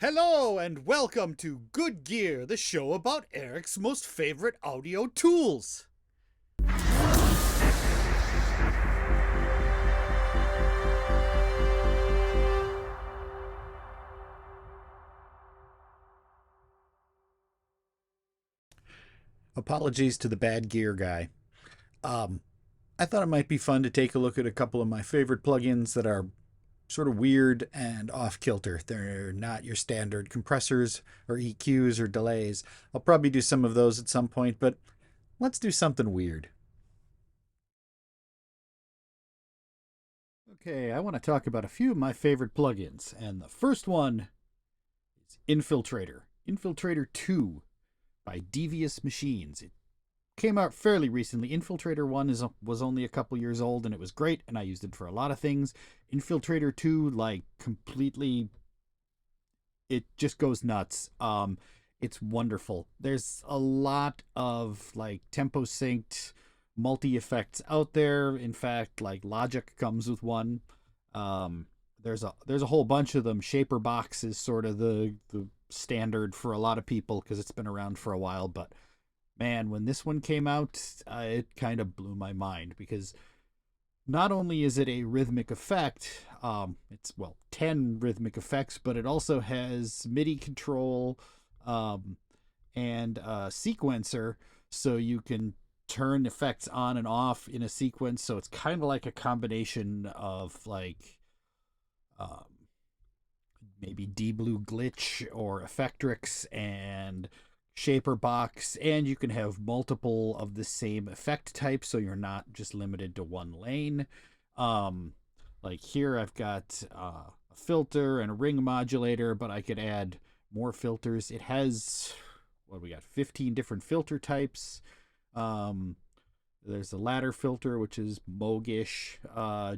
Hello and welcome to Good Gear, the show about Eric's most favorite audio tools. Apologies to the bad gear guy. I thought it might be fun to take a look at a couple of my favorite plugins that are sort of weird and off kilter. They're not your standard compressors or EQs or delays. I'll probably do some of those at some point, but let's do something weird. Okay, I want to talk about a few of my favorite plugins, and the first one is Infiltrator. Infiltrator 2 by Devious Machines. It came out fairly recently. Infiltrator 1 was only a couple years old and it was great, and I used it for a lot of things. Infiltrator 2, like, completely, it just goes nuts. It's wonderful. There's a lot of like tempo synced multi effects out there. In fact, like Logic comes with one. Um, there's a whole bunch of them. Shaper Box is sort of the standard for a lot of people because it's been around for a while. But man, when this one came out, it kind of blew my mind because not only is it a rhythmic effect, it's, well, 10 rhythmic effects, but it also has MIDI control um, and a sequencer, so you can turn effects on and off in a sequence. So it's kind of like a combination of like um, maybe D Blue Glitch or Effectrix and Shaper Box, and you can have multiple of the same effect type, so you're not just limited to one lane. Um, like here, I've got a filter and a ring modulator, but I could add more filters. It has, what we got, 15 different filter types. Um, there's a ladder filter, which is Mogish.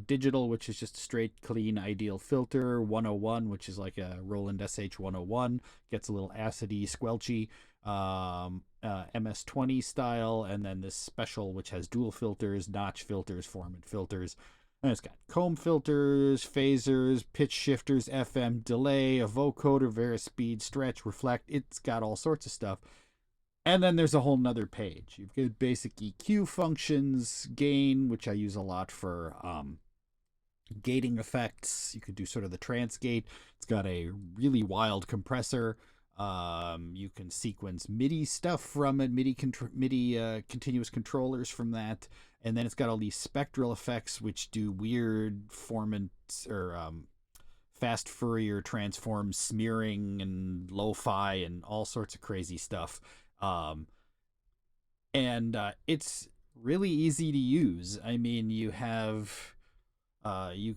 Digital, which is just a straight, clean, ideal filter. 101, which is like a Roland SH101. Gets a little acidy, squelchy. MS-20 style. And then this special, which has dual filters, notch filters, formant filters. And it's got comb filters, phasers, pitch shifters, FM, delay, a vocoder, varispeed, stretch, reflect. It's got all sorts of stuff. And then there's a whole nother page. You've got basic EQ functions, gain, which I use a lot for gating effects. You could do sort of the trance gate. It's got a really wild compressor. You can sequence MIDI stuff from it, MIDI continuous controllers from that. And then it's got all these spectral effects, which do weird formant or fast Fourier transform smearing and lo-fi and all sorts of crazy stuff. And it's really easy to use. I mean, you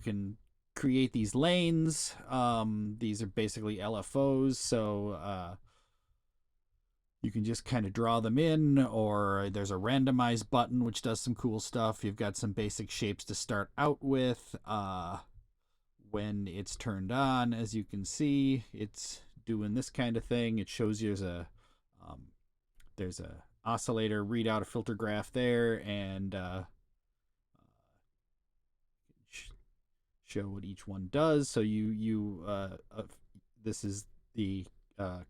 can create these lanes. These are basically LFOs, so you can just kind of draw them in, or there's a randomize button, which does some cool stuff. You've got some basic shapes to start out with. When it's turned on, as you can see, it's doing this kind of thing. It shows you there's a oscillator readout, a filter graph there, and show what each one does. So this is the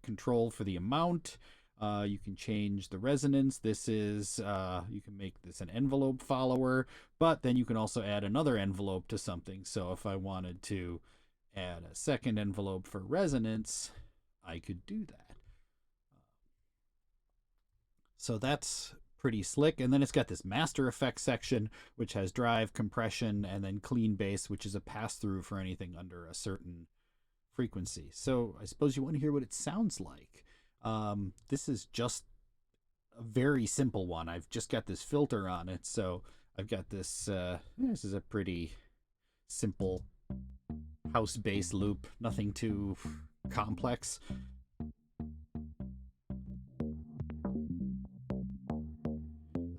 control for the amount. You can change the resonance. This is you can make this an envelope follower, but then you can also add another envelope to something. So if I wanted to add a second envelope for resonance, I could do that. So that's pretty slick. And then it's got this master effects section, which has drive, compression, and then clean bass, which is a pass-through for anything under a certain frequency. So I suppose you want to hear what it sounds like. This is just a very simple one. I've just got this filter on it. So I've got this, this is a pretty simple house bass loop, nothing too complex.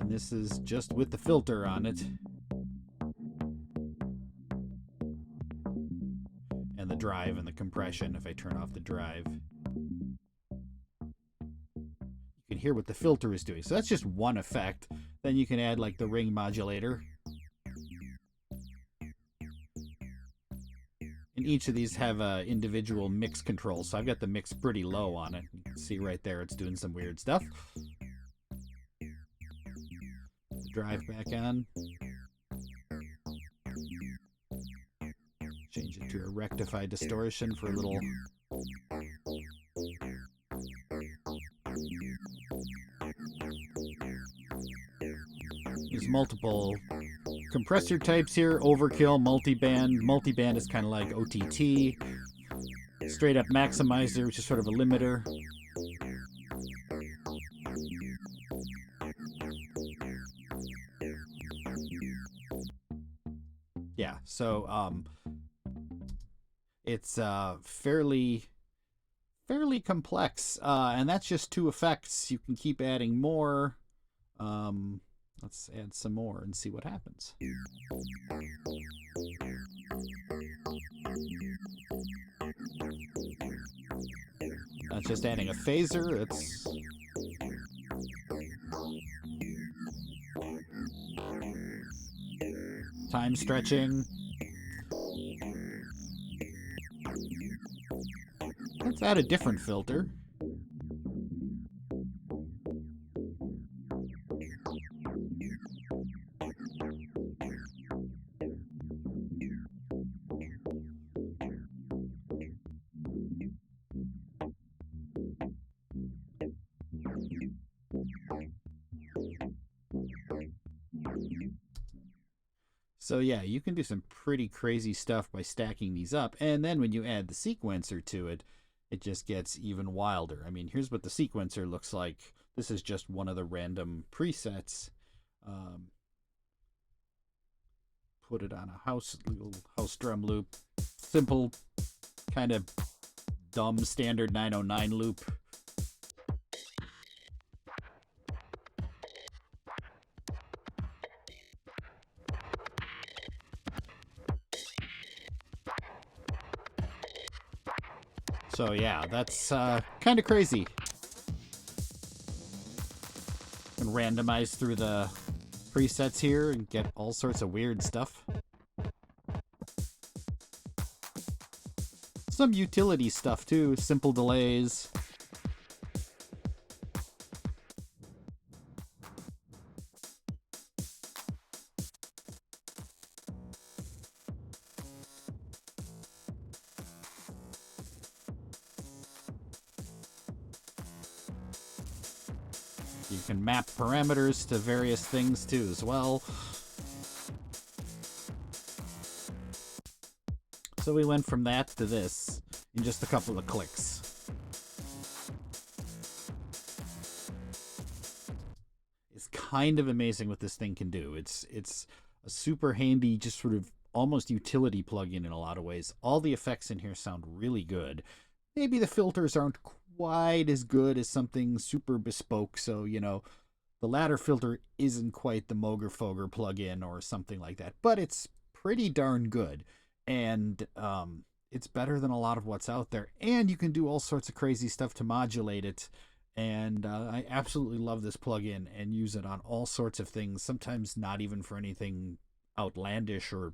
This is just with the filter on it. And the drive and the compression if I turn off the drive. You can hear what the filter is doing. So that's just one effect. Then you can add like the ring modulator. And each of these have a individual mix control, so I've got the mix pretty low on it. You can see right there it's doing some weird stuff. Drive back on. Change it to a rectify distortion for a little. There's multiple compressor types here. Overkill, multiband. Multiband is kind of like OTT. Straight up maximizer, which is sort of a limiter. Yeah, so it's fairly complex, and that's just 2 effects. You can keep adding more. Let's add some more and see what happens. Not just adding a phaser, it's time stretching. Let's add a different filter. So yeah, you can do some pretty crazy stuff by stacking these up, and then when you add the sequencer to it, it just gets even wilder. I mean, here's what the sequencer looks like. This is just one of the random presets. Put it on a little house drum loop. Simple, kind of dumb standard 909 loop. So yeah, that's kind of crazy. And randomize through the presets here and get all sorts of weird stuff. Some utility stuff too, simple delays. You can map parameters to various things too as well. So we went from that to this in just a couple of clicks. It's kind of amazing what this thing can do. It's a super handy, just sort of almost utility plugin in a lot of ways. All the effects in here sound really good. Maybe the filters aren't quite as good as something super bespoke, so you know, the ladder filter isn't quite the Moger Foger plugin or something like that, but it's pretty darn good, and it's better than a lot of what's out there, and you can do all sorts of crazy stuff to modulate it. And I absolutely love this plugin and use it on all sorts of things, sometimes not even for anything outlandish or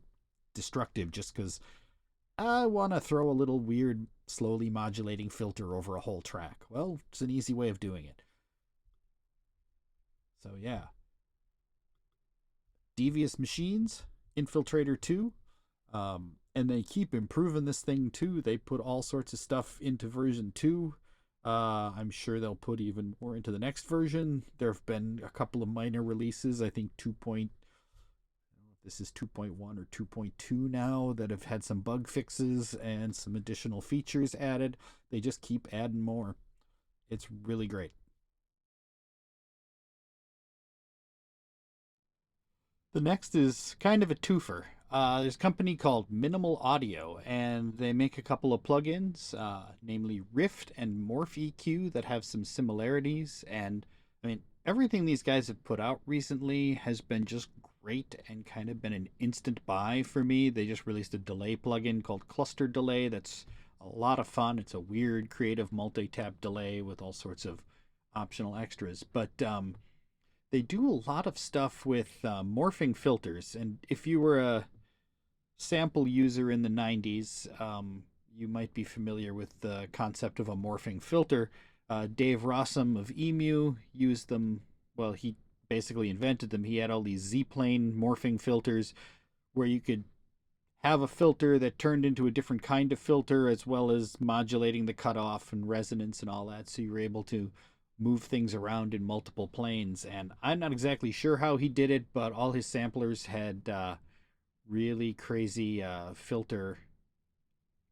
destructive, just because I want to throw a little weird, slowly modulating filter over a whole track. Well, it's an easy way of doing it. So yeah. Devious Machines, Infiltrator 2. And they keep improving this thing too. They put all sorts of stuff into version 2. I'm sure they'll put even more into the next version. There have been a couple of minor releases, I think 2. This is 2.1 or 2.2 now, that have had some bug fixes and some additional features added. They just keep adding more. It's really great. The next is kind of a twofer. There's a company called Minimal Audio, and they make a couple of plugins, namely Rift and MorphEQ, that have some similarities. And I mean, everything these guys have put out recently has been just great and kind of been an instant buy for me. They just released a delay plugin called Cluster Delay that's a lot of fun. It's a weird, creative multi-tap delay with all sorts of optional extras. But they do a lot of stuff with morphing filters. And if you were a sample user in the 90s, you might be familiar with the concept of a morphing filter. Dave Rossum of Emu used them. Well, he basically invented them. He had all these Z-plane morphing filters where you could have a filter that turned into a different kind of filter, as well as modulating the cutoff and resonance and all that. So you were able to move things around in multiple planes. And I'm not exactly sure how he did it, but all his samplers had really crazy filter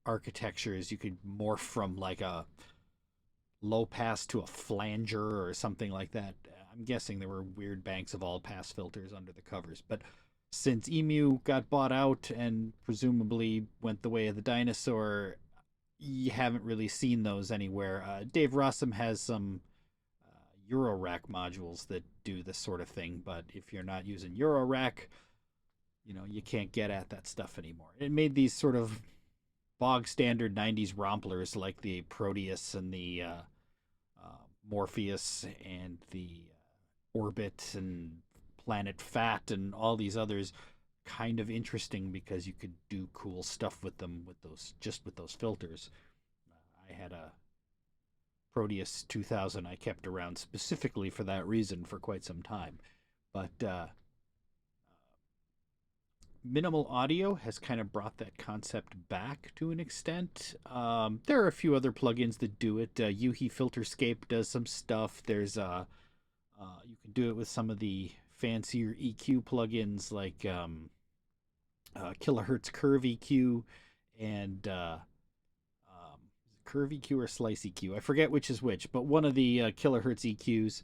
architectures. You could morph from like a low pass to a flanger or something like that. I'm guessing there were weird banks of all pass filters under the covers. But since Emu got bought out and presumably went the way of the dinosaur, you haven't really seen those anywhere. Dave Rossum has some Eurorack modules that do this sort of thing, but if you're not using Eurorack, you can't get at that stuff anymore. It made these sort of bog standard 90s romplers like the Proteus and the Morpheus and the Orbit and Planet Fat and all these others kind of interesting because you could do cool stuff with them with those filters. I had a Proteus 2000 I kept around specifically for that reason for quite some time. But minimal audio has kind of brought that concept back to an extent. There are a few other plugins that do it. Yuhi Filterscape does some stuff. There's you can do it with some of the fancier EQ plugins like Kilohertz Curve EQ and Curve EQ or Slice EQ. I forget which is which, but one of the Kilohertz EQs.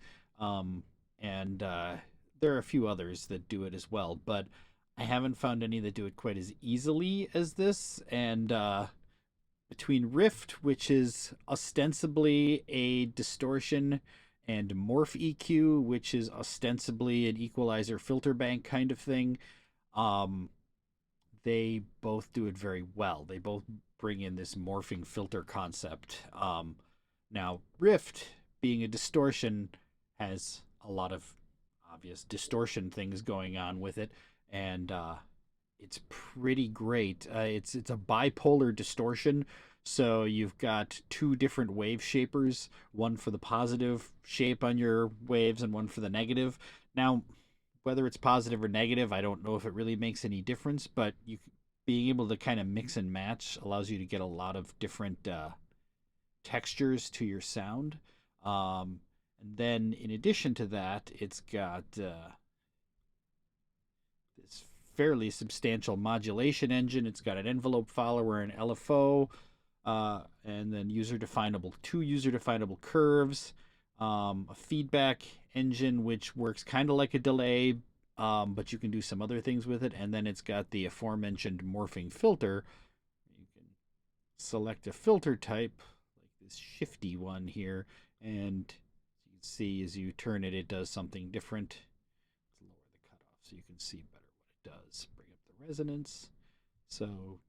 And there are a few others that do it as well, but I haven't found any that do it quite as easily as this. And between Rift, which is ostensibly a distortion, and MorphEQ, which is ostensibly an equalizer filter bank kind of thing, they both do it very well. They both bring in this morphing filter concept. Now, Rift, being a distortion, has a lot of obvious distortion things going on with it, and it's pretty great. It's a bipolar distortion, so you've got two different wave shapers, one for the positive shape on your waves and one for the negative. Now, whether it's positive or negative, I don't know if it really makes any difference, but being able to kind of mix and match allows you to get a lot of different textures to your sound. And then in addition to that, it's got this fairly substantial modulation engine. It's got an envelope follower, an LFO, and then two user-definable curves, a feedback engine, which works kind of like a delay, but you can do some other things with it. And then it's got the aforementioned morphing filter. You can select a filter type, like this shifty one here, and you can see as you turn it, it does something different. Let's lower the cutoff so you can see better what it does. Bring up the resonance. So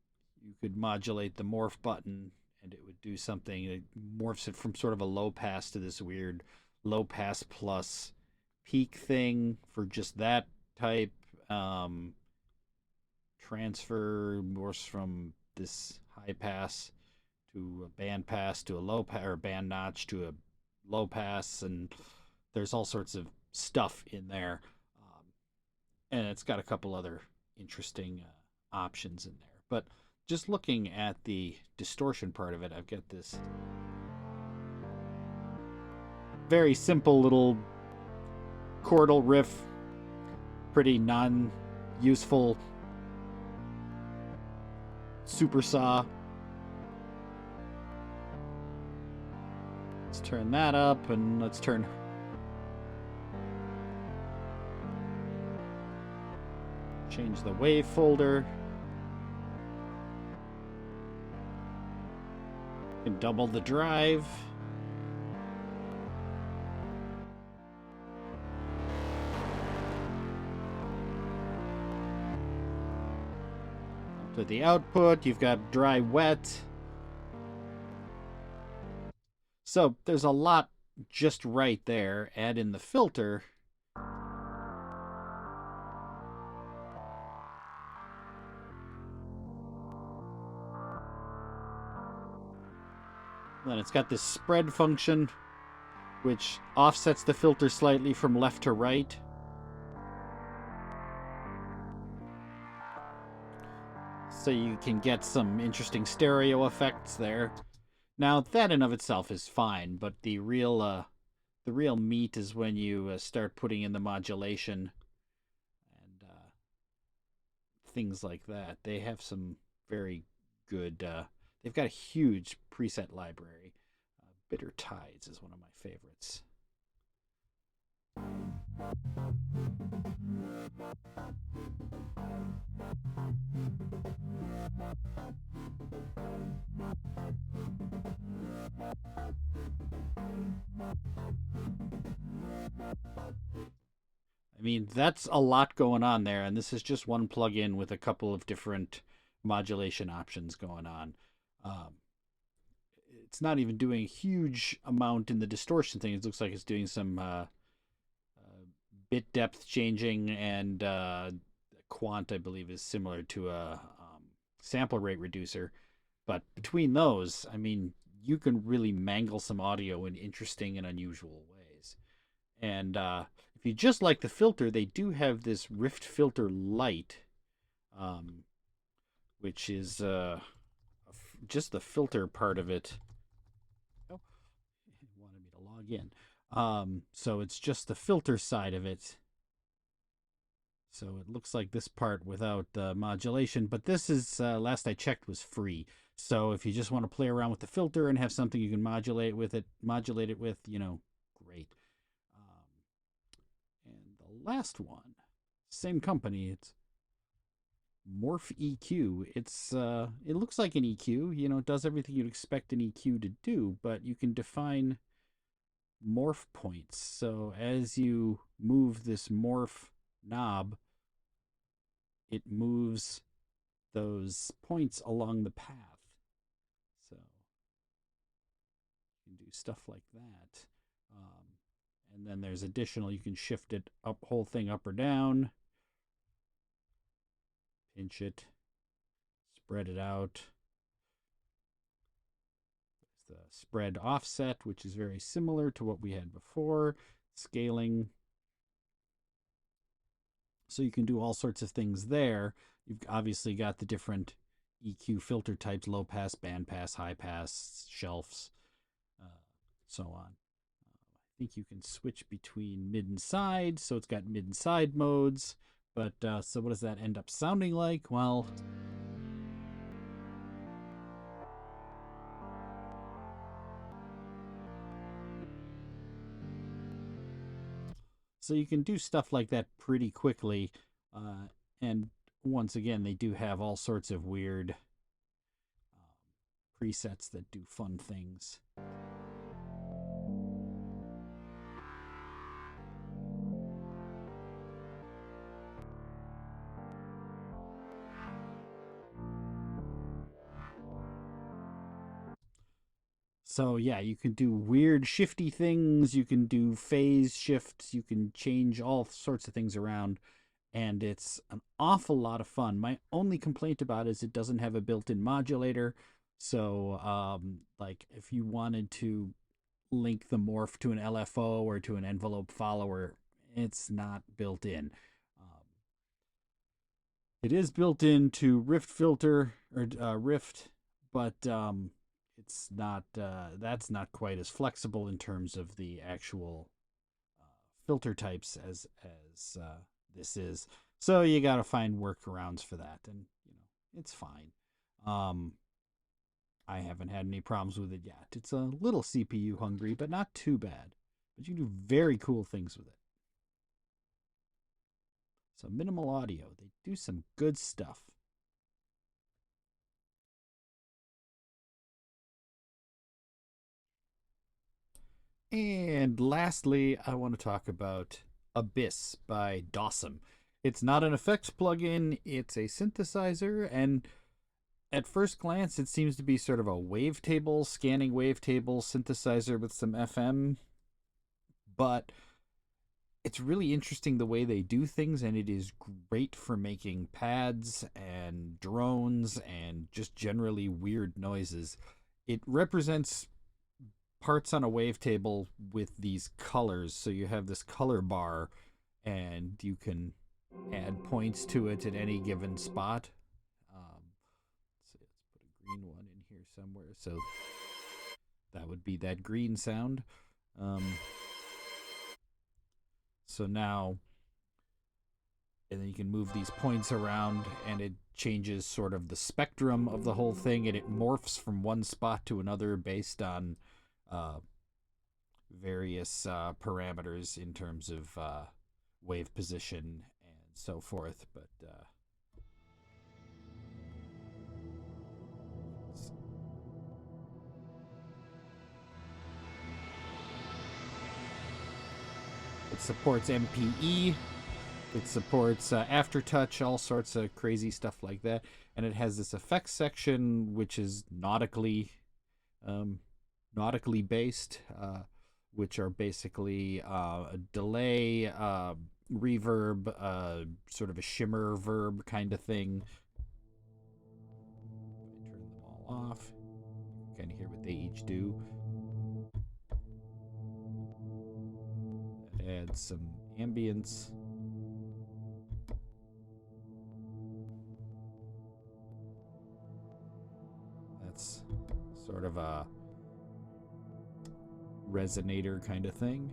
you could modulate the morph button and it would do something. It morphs it from sort of a low pass to this weird low pass plus peak thing for just that type. Transfer morphs from this high pass to a band pass to a low pass, or band notch to a low pass, and there's all sorts of stuff in there. And it's got a couple other interesting options in there. But just looking at the distortion part of it, I've got this very simple little chordal riff, pretty non-useful super saw. Let's turn that up, and let's change the wave folder. And double the drive. To the output, you've got dry, wet. So there's a lot just right there. Add in the filter. Then it's got this spread function, which offsets the filter slightly from left to right. So you can get some interesting stereo effects there. Now, that in of itself is fine, but the real meat is when you start putting in the modulation and things like that. They have some very good. They've got a huge preset library. Bitter Tides is one of my favorites. I mean, that's a lot going on there, and this is just one plugin with a couple of different modulation options going on. Um, it's not even doing a huge amount in the distortion thing. It looks like it's doing some bit depth changing, and quant, I believe, is similar to a sample rate reducer. But between those, I mean, you can really mangle some audio in interesting and unusual ways. And if you just like the filter, they do have this Rift Filter Lite, which is just the filter part of it. Oh, it wanted me to log in. So it's just the filter side of it. So it looks like this part without modulation, but this is, last I checked, was free. So if you just want to play around with the filter and have something you can modulate it with, great. And the last one, same company, it's MorphEQ. It looks like an EQ, it does everything you'd expect an EQ to do, but you can define morph points. So as you move this morph knob, it moves those points along the path. So you can do stuff like that. And then there's additional, you can shift it up, whole thing up or down, pinch it, spread it out. There's the spread offset, which is very similar to what we had before, scaling. So you can do all sorts of things there. You've obviously got the different EQ filter types, low pass, band pass, high pass, shelves, so on. I think you can switch between mid and side, so it's got mid and side modes. But so what does that end up sounding like? Well, so you can do stuff like that pretty quickly. And once again, they do have all sorts of weird presets that do fun things. So yeah, you can do weird shifty things, you can do phase shifts, you can change all sorts of things around, and it's an awful lot of fun. My only complaint about it is it doesn't have a built-in modulator. So like if you wanted to link the morph to an LFO or to an envelope follower, it's not built in. It is built into Rift Filter or Rift, but it's not. That's not quite as flexible in terms of the actual filter types as this is. So you got to find workarounds for that, and it's fine. I haven't had any problems with it yet. It's a little CPU hungry, but not too bad. But you can do very cool things with it. So Minimal Audio, they do some good stuff. And lastly, I want to talk about Abyss by Dawesome. It's not an effects plugin, it's a synthesizer, and at first glance, it seems to be sort of a wavetable, scanning wavetable synthesizer with some FM, but it's really interesting the way they do things, and it is great for making pads and drones and just generally weird noises. It represents parts on a wavetable with these colors. So you have this color bar, and you can add points to it at any given spot. Let's put a green one in here somewhere. So that would be that green sound. So now, and then you can move these points around, and it changes sort of the spectrum of the whole thing, and it morphs from one spot to another based on various parameters in terms of wave position and so forth. But it supports MPE. It supports aftertouch, all sorts of crazy stuff like that. And it has this effects section, which is nautically based, which are basically a delay, reverb, sort of a shimmer verb kind of thing. Let me turn them all off. Kind of hear what they each do. That adds some ambience. That's sort of a resonator kind of thing.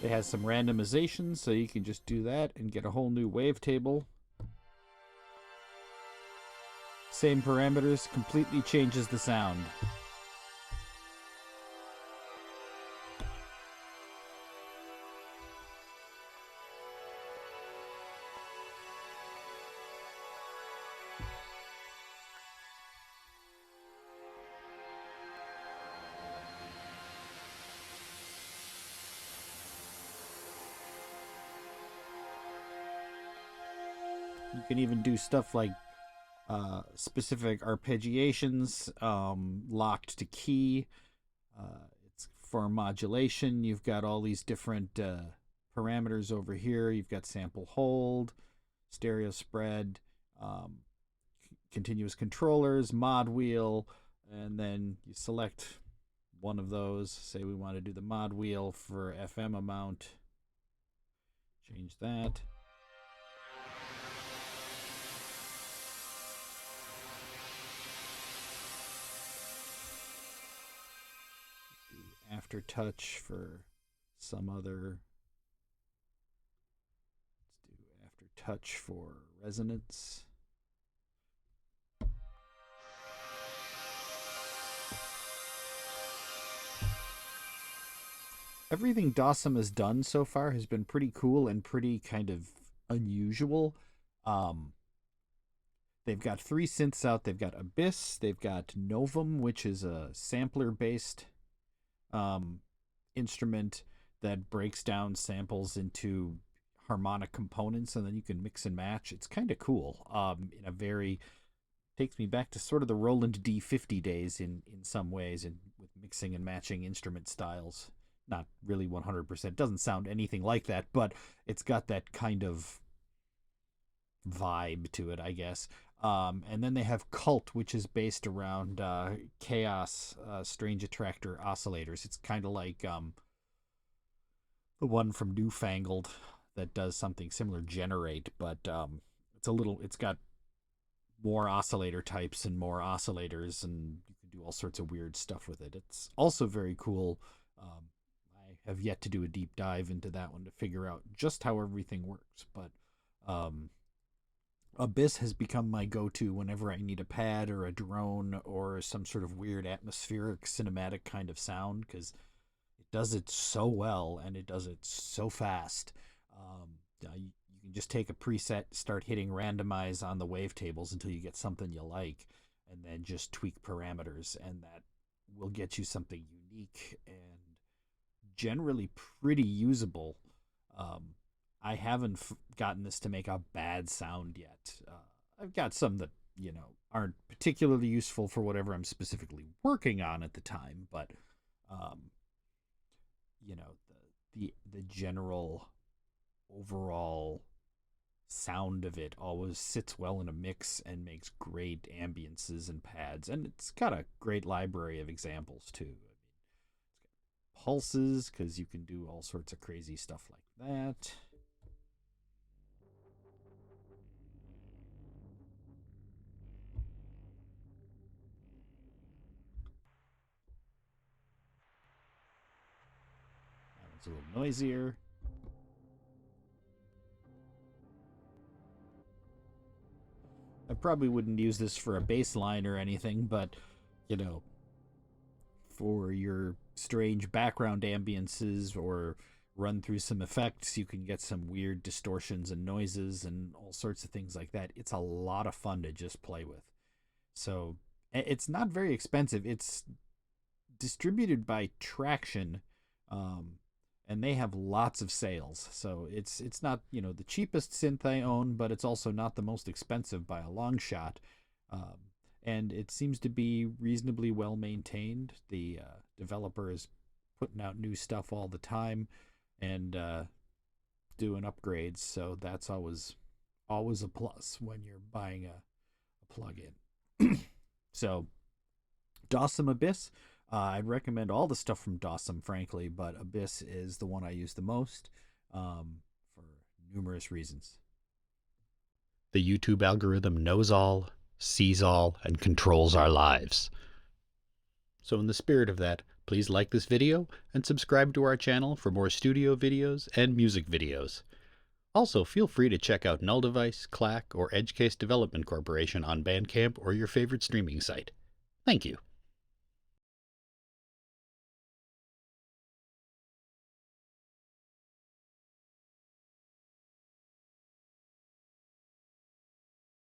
It has some randomization, so you can just do that and get a whole new wavetable. Same parameters, completely changes the sound. You can even do stuff like specific arpeggiations, locked to key. It's for modulation. You've got all these different parameters over here. You've got sample hold, stereo spread, continuous controllers, mod wheel, and then you select one of those. Say we want to do the mod wheel for FM amount. Change that. Aftertouch for some other. Let's do aftertouch for resonance. Everything Dawesome has done so far has been pretty cool and pretty kind of unusual. They've got 3 synths out. They've got Abyss, they've got Novum, which is a sampler-based instrument that breaks down samples into harmonic components, and then you can mix and match. It's kind of cool. In a very takes me back to sort of the Roland D50 days in some ways, and with mixing and matching instrument styles. Not really 100%. Doesn't sound anything like that, but it's got that kind of vibe to it, I guess. And then they have Cult, which is based around Chaos Strange Attractor oscillators. It's kind of like the one from Newfangled that does something similar, Generate, but it's got more oscillator types and more oscillators, and you can do all sorts of weird stuff with it. It's also very cool. I have yet to do a deep dive into that one to figure out just how everything works, but Abyss has become my go-to whenever I need a pad or a drone or some sort of weird atmospheric cinematic kind of sound, because it does it so well and it does it so fast. You can just take a preset, start hitting randomize on the wavetables until you get something you like, and then just tweak parameters, and that will get you something unique and generally pretty usable. I haven't gotten this to make a bad sound yet. I've got some that, aren't particularly useful for whatever I'm specifically working on at the time, but um, the general overall sound of it always sits well in a mix and makes great ambiances and pads, and it's got a great library of examples too. I mean, it's got pulses because you can do all sorts of crazy stuff like that. That one's a little noisier. I probably wouldn't use this for a bass line or anything, but you know, for your strange background ambiances or run through some effects, you can get some weird distortions and noises and all sorts of things like that. It's a lot of fun to just play with. So it's not very expensive. It's distributed by Traction, um, and they have lots of sales. So it's not the cheapest synth I own, but it's also not the most expensive by a long shot. Um, and it seems to be reasonably well maintained. The developer is putting out new stuff all the time and doing upgrades, so that's always a plus when you're buying a plugin. So Dawesome Abyss. I'd recommend all the stuff from Dawesome, frankly, but Abyss is the one I use the most for numerous reasons. The YouTube algorithm knows all, sees all, and controls our lives. So in the spirit of that, please like this video and subscribe to our channel for more studio videos and music videos. Also, feel free to check out Null Device, Clack, or Edgecase Development Corporation on Bandcamp or your favorite streaming site. Thank you.